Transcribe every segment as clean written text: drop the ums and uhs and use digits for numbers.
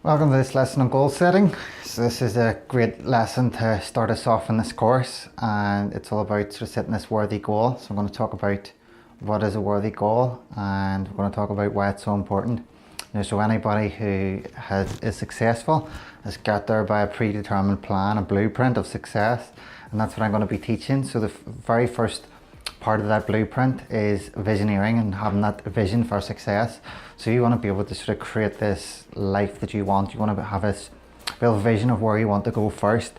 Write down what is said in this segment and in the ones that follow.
Welcome to this lesson on goal setting. So this is a great lesson to start us off in this course, and it's all about sort of setting this worthy goal. So I'm going to talk about what is a worthy goal, and we're going to talk about why it's so important. So anybody who is successful has got there by a predetermined plan, a blueprint of success, and that's what I'm going to be teaching. So the very first part of that blueprint is visioneering and having that vision for success. So you want to be able to sort of create this life that you want. You want to have this real vision of where you want to go first,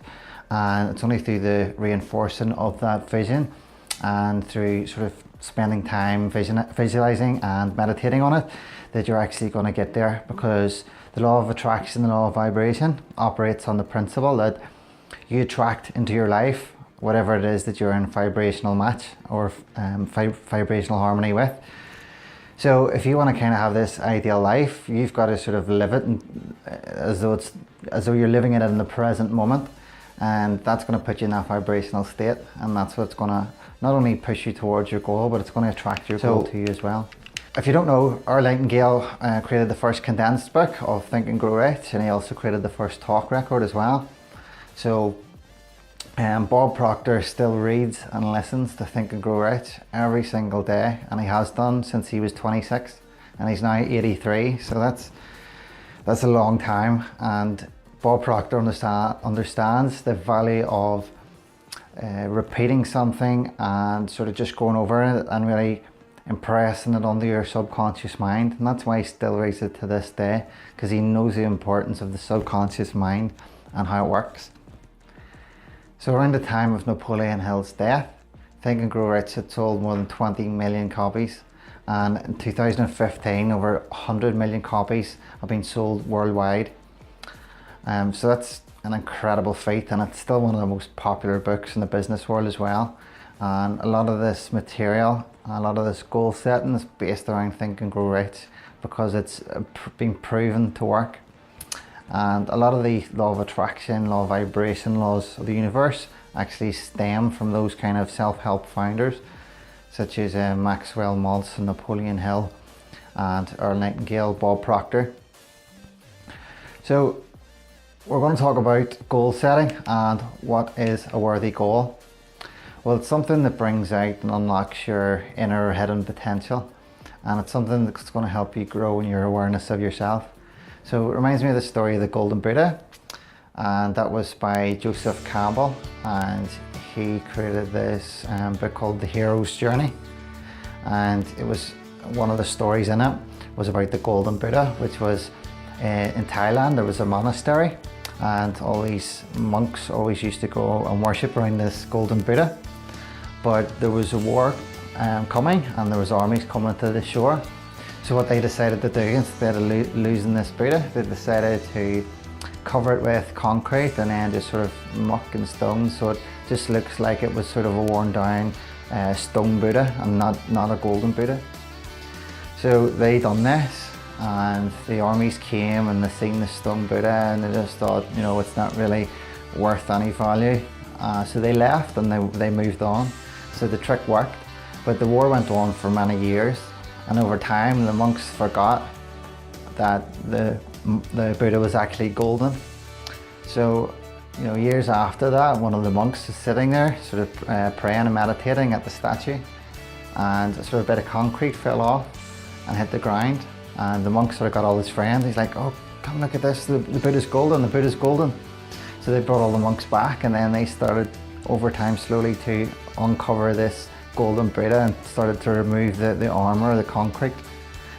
and it's only through the reinforcing of that vision and through sort of spending time visualizing and meditating on it that you're actually going to get there, because the law of attraction, the law of vibration, operates on the principle that you attract into your life whatever it is that you're in vibrational match or vibrational harmony with. So if you want to kind of have this ideal life, you've got to sort of live it as though you're living it in the present moment, and that's going to put you in that vibrational state, and that's what's going to not only push you towards your goal, but it's going to attract your goal to you as well. If you don't know, Earl Nightingale created the first condensed book of Think and Grow Rich, and he also created the first talk record as well. So Bob Proctor still reads and listens to Think and Grow Rich every single day, and he has done since he was 26, and he's now 83. So that's a long time, and Bob Proctor understands the value of repeating something and sort of just going over it and really impressing it onto your subconscious mind, and that's why he still reads it to this day, because he knows the importance of the subconscious mind and how it works. So around the time of Napoleon Hill's death, Think and Grow Rich had sold more than 20 million copies, and in 2015 over 100 million copies have been sold worldwide. So that's an incredible feat, and it's still one of the most popular books in the business world as well. And a lot of this material, a lot of this goal setting is based around Think and Grow Rich, because it's been proven to work. And a lot of the law of attraction, law of vibration, laws of the universe actually stem from those kind of self-help founders, such as Maxwell Maltz and Napoleon Hill and Earl Nightingale, Bob Proctor. So we're going to talk about goal setting and what is a worthy goal. Well, it's something that brings out and unlocks your inner hidden potential, and it's something that's going to help you grow in your awareness of yourself. So it reminds me of the story of the Golden Buddha, and that was by Joseph Campbell, and he created this book called The Hero's Journey, and it was one of the stories in it was about the Golden Buddha, which was in Thailand. There was a monastery, and all these monks always used to go and worship around this Golden Buddha, but there was a war coming, and there was armies coming to the shore. So what they decided to do, instead of losing this Buddha, they decided to cover it with concrete and then just sort of muck and stone, so it just looks like it was sort of a worn down stone Buddha and not a golden Buddha. So they done this, and the armies came and they seen the stone Buddha, and they just thought, you know, it's not really worth any value. So they left and they moved on. So the trick worked, but the war went on for many years. And over time, the monks forgot that the Buddha was actually golden. So, you know, years after that, one of the monks was sitting there, sort of praying and meditating at the statue, and a sort of bit of concrete fell off and hit the ground. And the monk sort of got all his friends. He's like, "Oh, come look at this! The Buddha's golden. The Buddha's golden." So they brought all the monks back, and then they started over time slowly to uncover this Golden Buddha and started to remove the armor, the concrete.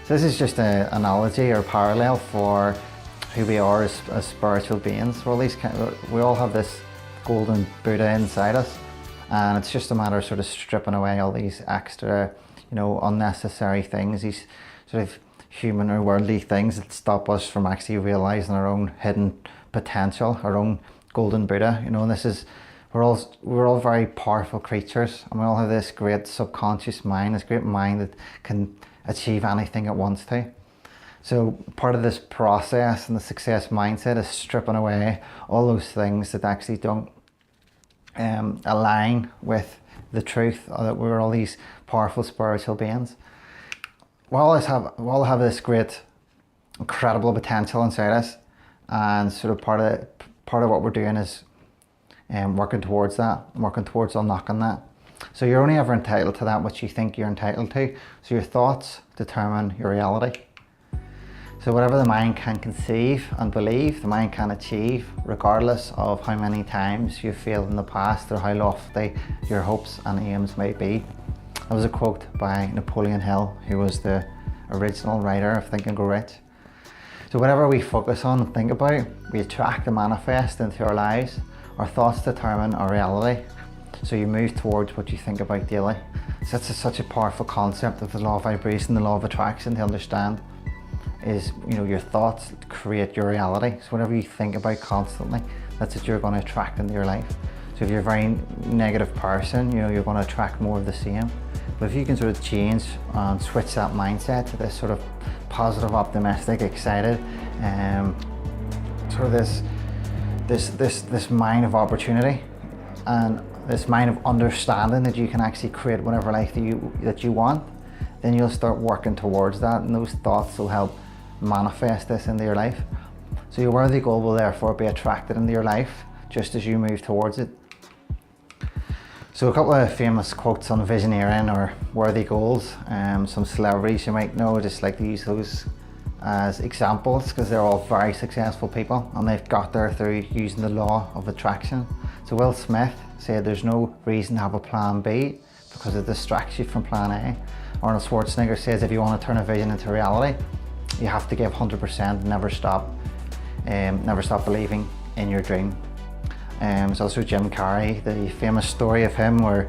So this is just an analogy or parallel for who we are as spiritual beings. We all have this Golden Buddha inside us, and it's just a matter of sort of stripping away all these extra, you know, unnecessary things, these sort of human or worldly things that stop us from actually realizing our own hidden potential, our own Golden Buddha. You know, and this is, we're all very powerful creatures, and we all have this great subconscious mind, this great mind that can achieve anything it wants to. So part of this process and the success mindset is stripping away all those things that actually don't align with the truth that we're all these powerful spiritual beings. We all have this great, incredible potential inside us, and sort of part of what we're doing is working towards that, working towards unlocking that. So you're only ever entitled to that which you think you're entitled to. So your thoughts determine your reality. So whatever the mind can conceive and believe, the mind can achieve, regardless of how many times you've failed in the past or how lofty your hopes and aims may be. That was a quote by Napoleon Hill, who was the original writer of Think and Grow Rich. So whatever we focus on and think about, we attract and manifest into our lives. Our thoughts determine our reality. So you move towards what you think about daily. So that's such a powerful concept of the law of vibration, the law of attraction to understand. Is, you know, your thoughts create your reality. So whatever you think about constantly, that's what you're going to attract into your life. So if you're a very negative person, you know, you're going to attract more of the same. But if you can sort of change and switch that mindset to this sort of positive, optimistic, excited, sort of this mind of opportunity and this mind of understanding that you can actually create whatever life that you want, then you'll start working towards that, and those thoughts will help manifest this into your life. So your worthy goal will therefore be attracted into your life just as you move towards it. So a couple of famous quotes on visioneering or worthy goals. Some celebrities you might know, just like to use those as examples because they're all very successful people and they've got there through using the law of attraction. So Will Smith said there's no reason to have a plan B because it distracts you from plan A. Arnold Schwarzenegger says if you want to turn a vision into reality, you have to give 100%, never stop believing in your dream. There's also Jim Carrey, the famous story of him where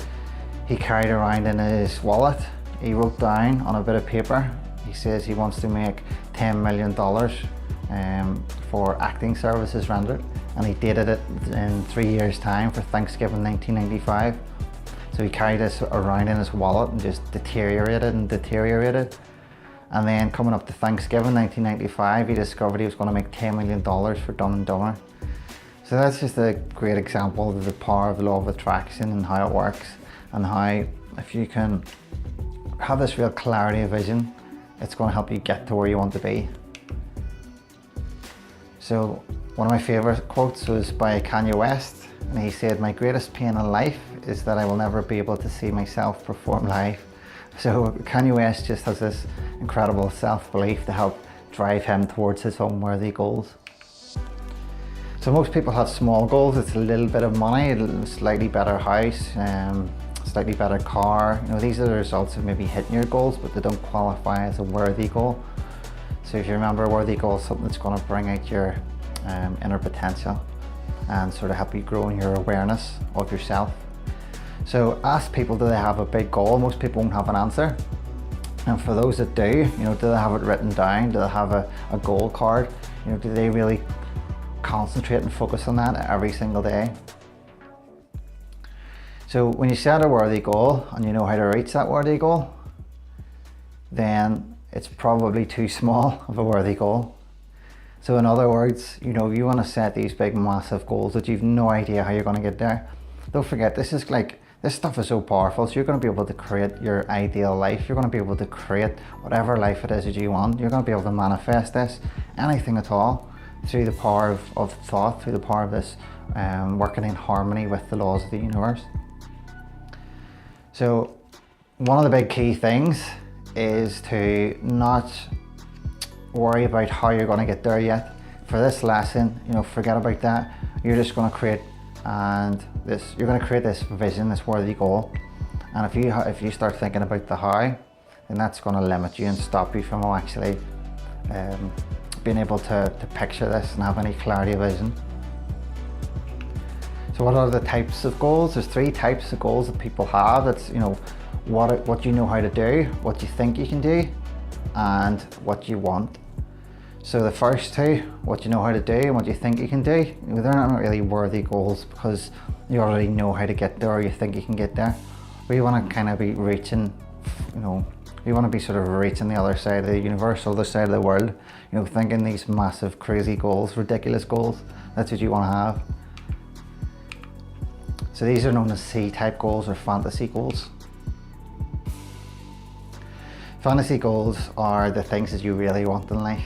he carried around in his wallet, he wrote down on a bit of paper, he says he wants to make $10 million for acting services rendered, and he dated it in 3 years' time for Thanksgiving 1995. So he carried this around in his wallet and just deteriorated. And then coming up to Thanksgiving 1995, he discovered he was going to make $10 million for Dumb and Dumber. So that's just a great example of the power of the law of attraction and how it works, and how if you can have this real clarity of vision, it's going to help you get to where you want to be. So one of my favorite quotes was by Kanye West, and he said, "My greatest pain in life is that I will never be able to see myself perform live." So Kanye West just has this incredible self-belief to help drive him towards his own worthy goals. So most people have small goals. It's a little bit of money, a slightly better house, slightly better car. You know, these are the results of maybe hitting your goals, but they don't qualify as a worthy goal. So if you remember, a worthy goal is something that's going to bring out your inner potential and sort of help you grow in your awareness of yourself. So ask people, do they have a big goal? Most people won't have an answer. And for those that do, you know, do they have it written down? Do they have a goal card? You know, do they really concentrate and focus on that every single day? So when you set a worthy goal and you know how to reach that worthy goal, then it's probably too small of a worthy goal. So in other words, you know, you want to set these big massive goals that you've no idea how you're going to get there. Don't forget, this stuff is so powerful. So you're going to be able to create your ideal life. You're going to be able to create whatever life it is that you want. You're going to be able to manifest this, anything at all, through the power of thought, through the power of this working in harmony with the laws of the universe. So one of the big key things is to not worry about how you're going to get there yet. For this lesson, you know, forget about that. You're just going to create you're going to create this vision, this worthy goal. And if you start thinking about the how, then that's going to limit you and stop you from actually being able to picture this and have any clarity of vision. So what are the types of goals? There's 3 types of goals that people have. That's, you know, what you know how to do, what you think you can do, and what you want. So the first 2, what you know how to do and what you think you can do, they're not really worthy goals because you already know how to get there, or you think you can get there. We want to kind of be reaching, you know, we want to be sort of reaching the other side of the universe, other side of the world, you know, thinking these massive, crazy goals, ridiculous goals. That's what you want to have. So these are known as C-type goals or fantasy goals. Fantasy goals are the things that you really want in life.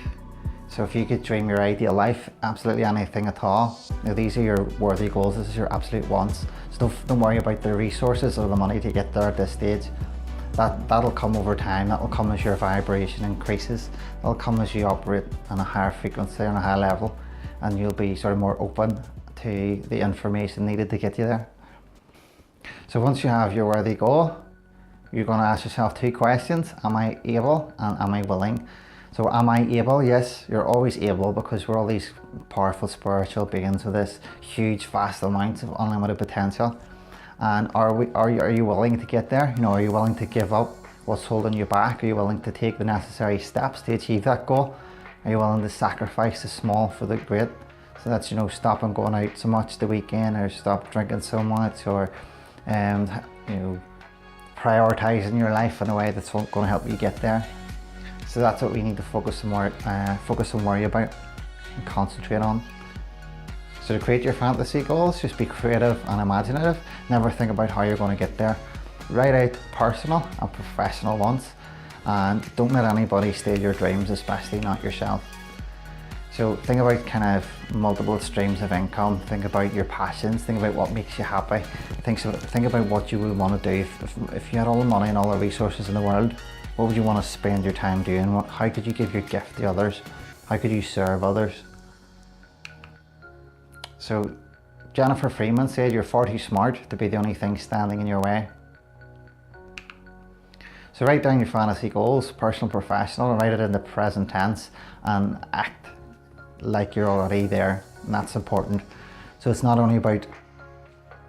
So if you could dream your ideal life, absolutely anything at all, these are your worthy goals, this is your absolute wants. So don't worry about the resources or the money to get there at this stage. That'll come over time, that'll come as your vibration increases, that'll come as you operate on a higher frequency, on a high level, and you'll be sort of more open to the information needed to get you there. So once you have your worthy goal, you're going to ask yourself 2 questions. Am I able and am I willing? So am I able? Yes, you're always able, because we're all these powerful spiritual beings with this huge, vast amounts of unlimited potential. And are you willing to get there? Are you willing to give up what's holding you back? Are you willing to take the necessary steps to achieve that goal? Are you willing to sacrifice the small for the great? So that's, stopping going out so much the weekend, or stop drinking so much, or prioritizing your life in a way that's going to help you get there. So that's what we need to focus and worry about and concentrate on. So to create your fantasy goals, just be creative and imaginative. Never think about how you're going to get there. Write out personal and professional ones, and don't let anybody steal your dreams, especially not yourself. So think about kind of multiple streams of income. Think about your passions. Think about what makes you happy. Think about what you would want to do. If you had all the money and all the resources in the world, what would you want to spend your time doing? How could you give your gift to others? How could you serve others? So Jennifer Freeman said, you're far too smart to be the only thing standing in your way. So write down your fantasy goals, personal, professional, and write it in the present tense and act like you're already there, and that's important. So it's not only about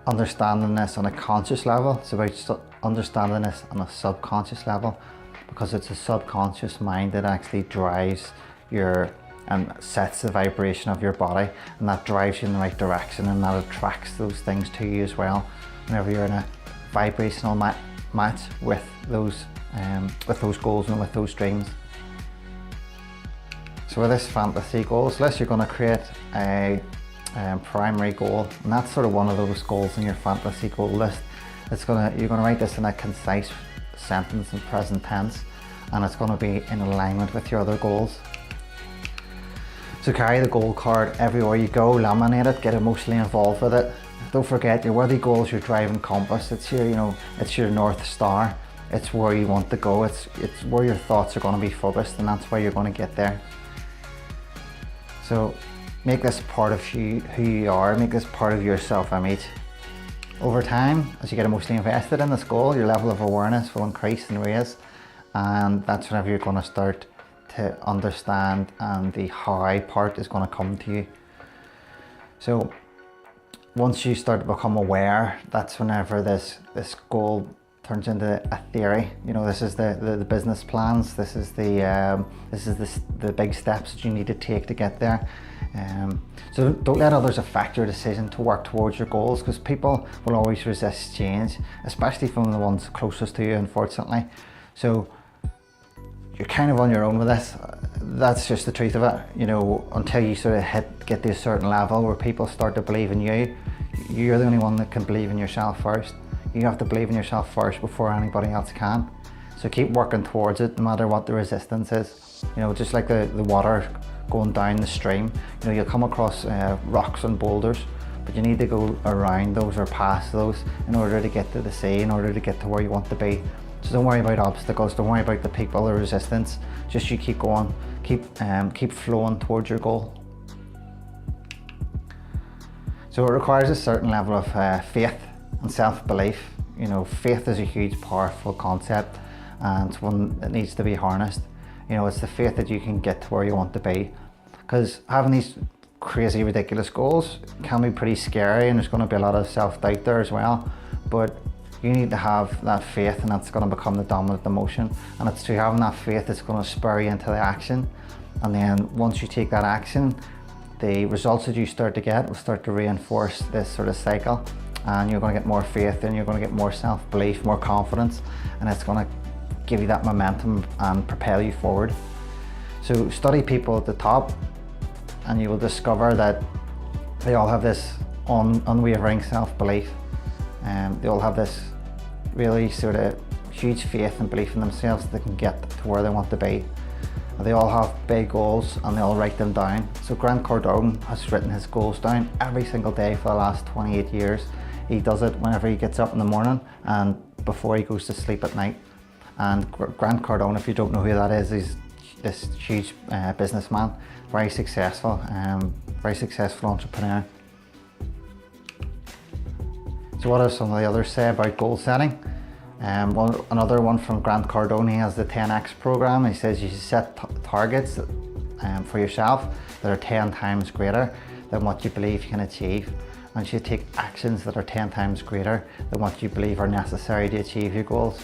understanding this on a conscious level, it's about understanding this on a subconscious level, because it's a subconscious mind that actually drives your and sets the vibration of your body, and that drives you in the right direction, and that attracts those things to you as well whenever you're in a vibrational match with those goals and with those dreams. So with this fantasy goals list, you're going to create a primary goal, and that's sort of one of those goals in your fantasy goal list. You're going to write this in a concise sentence in present tense, and it's going to be in alignment with your other goals. So carry the goal card everywhere you go, laminate it, get emotionally involved with it. Don't forget, your worthy goal is your driving compass. It's your, it's your North Star. It's where you want to go. It's where your thoughts are going to be focused, and that's where you're going to get there. So make this part of who you are, make this part of your self-image. Over time, as you get emotionally invested in this goal, your level of awareness will increase and raise, and that's whenever you're going to start to understand, and the how part is going to come to you. So once you start to become aware, that's whenever this goal turns into a theory. This is the business plans. This is the big steps that you need to take to get there. So don't let others affect your decision to work towards your goals, because people will always resist change, especially from the ones closest to you, unfortunately. So you're kind of on your own with this. That's just the truth of it. Until you sort of get to a certain level where people start to believe in you, you're the only one that can believe in yourself first. You have to believe in yourself first before anybody else can. So keep working towards it, no matter what the resistance is. Just like the water going down the stream, you'll come across rocks and boulders, but you need to go around those or past those in order to get to the sea, in order to get to where you want to be. So don't worry about obstacles, don't worry about the people or resistance. Just you keep going, keep flowing towards your goal. So it requires a certain level of faith and self-belief. Faith is a huge, powerful concept, and it's one that needs to be harnessed. It's the faith that you can get to where you want to be, because having these crazy, ridiculous goals can be pretty scary, and there's going to be a lot of self-doubt there as well. But you need to have that faith, and that's going to become the dominant emotion. And it's through having that faith that's going to spur you into the action. And then once you take that action, the results that you start to get will start to reinforce this sort of cycle. And you're going to get more faith, and you're going to get more self-belief, more confidence, and it's going to give you that momentum and propel you forward. So study people at the top, and you will discover that they all have this unwavering self-belief, and they all have this really sort of huge faith and belief in themselves that they can get to where they want to be. They all have big goals and they all write them down. So Grant Cardone has written his goals down every single day for the last 28 years. He does it whenever he gets up in the morning and before he goes to sleep at night. And Grant Cardone, if you don't know who that is, he's this huge businessman, very successful entrepreneur. So what are some of the others say about goal setting? Well, another one from Grant Cardone, he has the 10x program. He says you should set targets for yourself that are 10 times greater than what you believe you can achieve. And you should take actions that are 10 times greater than what you believe are necessary to achieve your goals.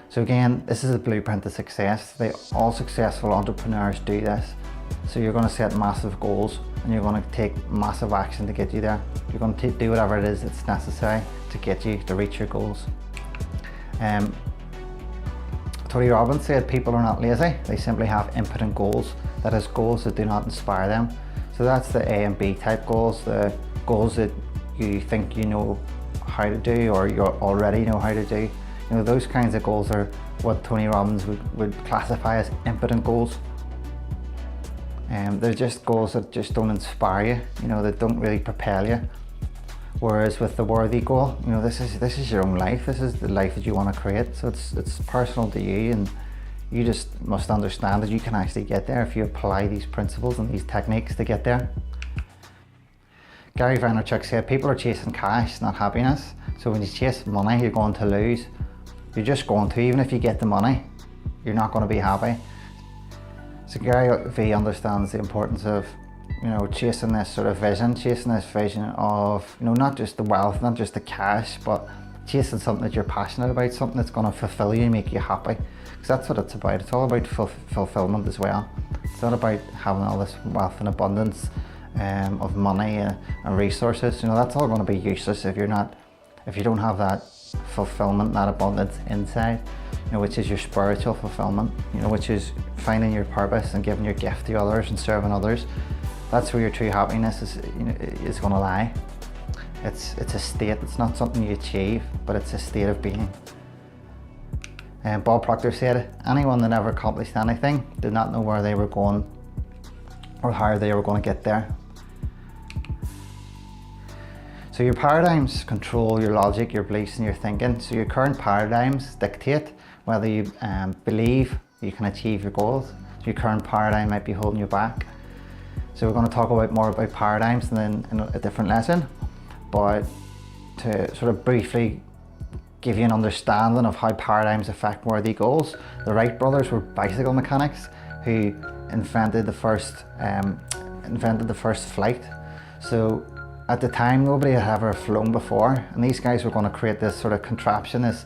So again, this is a blueprint to success. All successful entrepreneurs do this. So you're going to set massive goals and you're going to take massive action to get you there. You're going to do whatever it is that's necessary to get you to reach your goals. Tony Robbins said people are not lazy, they simply have impotent goals. That is, goals that do not inspire them. So that's the A and B type goals, the goals that you think you know how to do or you already know how to do. You know, those kinds of goals are what Tony Robbins would classify as impotent goals. They're just goals that just don't inspire you, you know, that don't really propel you. Whereas with the worthy goal, you know, this is your own life. This is the life that you want to create. So it's personal to you, and you just must understand that you can actually get there if you apply these principles and these techniques to get there. Gary Vaynerchuk said people are chasing cash, not happiness. So when you chase money, you're going to lose. You're just going to, even if you get the money, you're not going to be happy. So Gary V understands the importance of, you know, chasing this vision of, you know, not just the wealth, not just the cash, but chasing something that you're passionate about, something that's going to fulfill you and make you happy. Because that's what it's about. It's all about fulfillment as well. It's not about having all this wealth and abundance of money and resources. You know, that's all going to be useless if you don't have that fulfillment, that abundance inside, you know, which is your spiritual fulfillment, you know, which is finding your purpose and giving your gift to others and serving others. That's where your true happiness is, you know, is going to lie. It's a state. It's not something you achieve, but it's a state of being. And Bob Proctor said, anyone that ever accomplished anything did not know where they were going or how they were going to get there. So your paradigms control your logic, your beliefs and your thinking. So your current paradigms dictate whether you believe you can achieve your goals. So your current paradigm might be holding you back. So we're going to talk more about paradigms in a different lesson, but to sort of briefly give you an understanding of how paradigms affect worthy goals. The Wright brothers were bicycle mechanics who invented the first flight. So at the time, nobody had ever flown before, and these guys were going to create this sort of contraption, this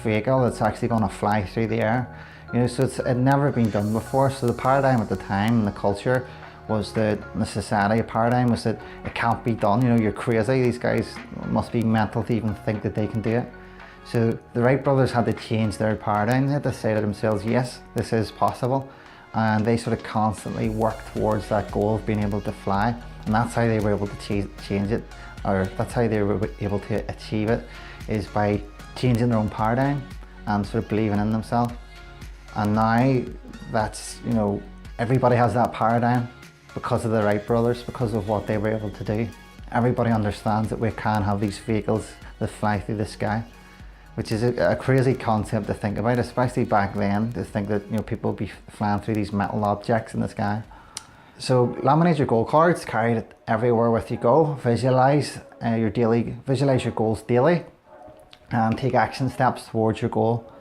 vehicle that's actually going to fly through the air. You know, so it had never been done before. So the paradigm at the time and the culture was that the society paradigm was that it can't be done. You know, you're crazy. These guys must be mental to even think that they can do it. So the Wright brothers had to change their paradigm. They had to say to themselves, yes, this is possible. And they sort of constantly worked towards that goal of being able to fly. And that's how they were able to change it, or that's how they were able to achieve it, is by changing their own paradigm and sort of believing in themselves. And now that's, you know, everybody has that paradigm because of the Wright brothers, because of what they were able to do. Everybody understands that we can have these vehicles that fly through the sky, which is a crazy concept to think about, especially back then, to think that, you know, people would be flying through these metal objects in the sky. So laminate your goal cards, carry it everywhere with you go. Visualize your goals daily, and take action steps towards your goal.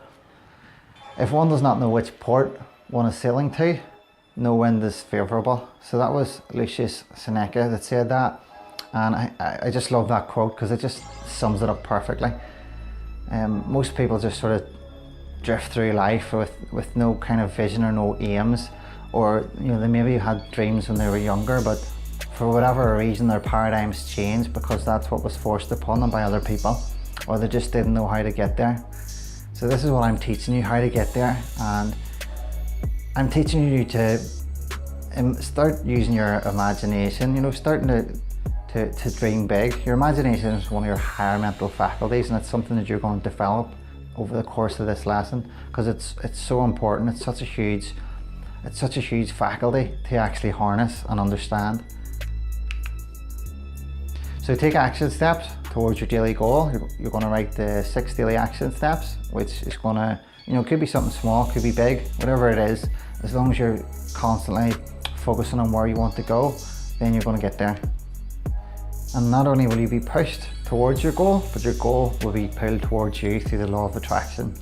If one does not know which port one is sailing to, no wind is favourable. So that was Lucius Seneca that said that, and I just love that quote because it just sums it up perfectly. Most people just sort of drift through life with no kind of vision or no aims, or, you know, they maybe had dreams when they were younger, but for whatever reason their paradigms changed because that's what was forced upon them by other people, or they just didn't know how to get there. So this is what I'm teaching you, how to get there, and I'm teaching you to start using your imagination, you know, starting to dream big. Your imagination is one of your higher mental faculties, and it's something that you're going to develop over the course of this lesson because it's so important. It's such a huge It's such a huge faculty to actually harness and understand. So take action steps towards your daily goal. You're going to write the 6 daily action steps, which is going to, could be something small, could be big, whatever it is. As long as you're constantly focusing on where you want to go, then you're going to get there. And not only will you be pushed towards your goal, but your goal will be pulled towards you through the law of attraction.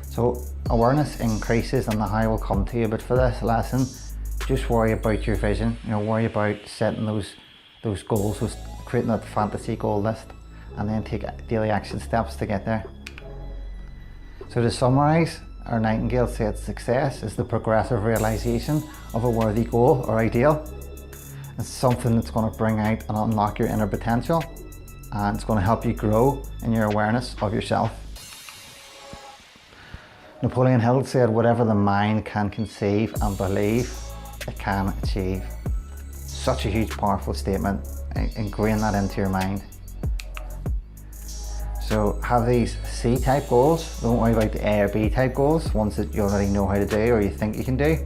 So awareness increases and the high will come to you, but for this lesson, just worry about your vision. Worry about setting those goals, creating that fantasy goal list, and then take daily action steps to get there. So to summarize, our Nightingale said success is the progressive realization of a worthy goal or ideal. It's something that's going to bring out and unlock your inner potential, and it's going to help you grow in your awareness of yourself. Napoleon Hill said, whatever the mind can conceive and believe, it can achieve. Such a huge, powerful statement. Ingrain that into your mind. So have these C-type goals. Don't worry about the A or B-type goals, ones that you already know how to do or you think you can do.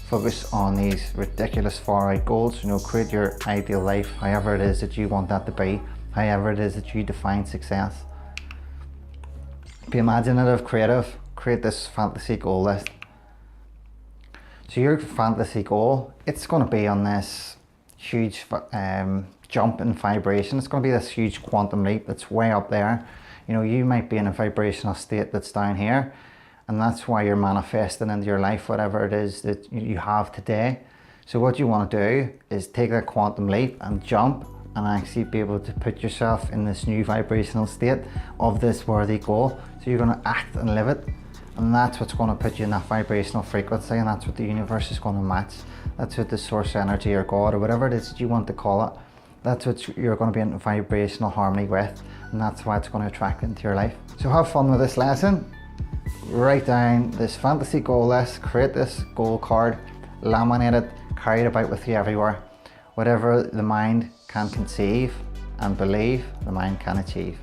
Focus on these ridiculous far-out goals. Create your ideal life, however it is that you want that to be, however it is that you define success. Be imaginative, creative. Create this fantasy goal list. So your fantasy goal, it's going to be on this huge jump in vibration. It's going to be this huge quantum leap that's way up there. You might be in a vibrational state that's down here, and that's why you're manifesting into your life whatever it is that you have today. So what you want to do is take that quantum leap and jump and actually be able to put yourself in this new vibrational state of this worthy goal. So you're going to act and live it. And that's what's going to put you in that vibrational frequency, and that's what the universe is going to match. That's what the source energy or God or whatever it is that you want to call it, that's what you're going to be in vibrational harmony with, and that's why it's going to attract into your life. So have fun with this lesson. Write down this fantasy goal list, create this goal card, laminate it, carry it about with you everywhere. Whatever the mind can conceive and believe, the mind can achieve.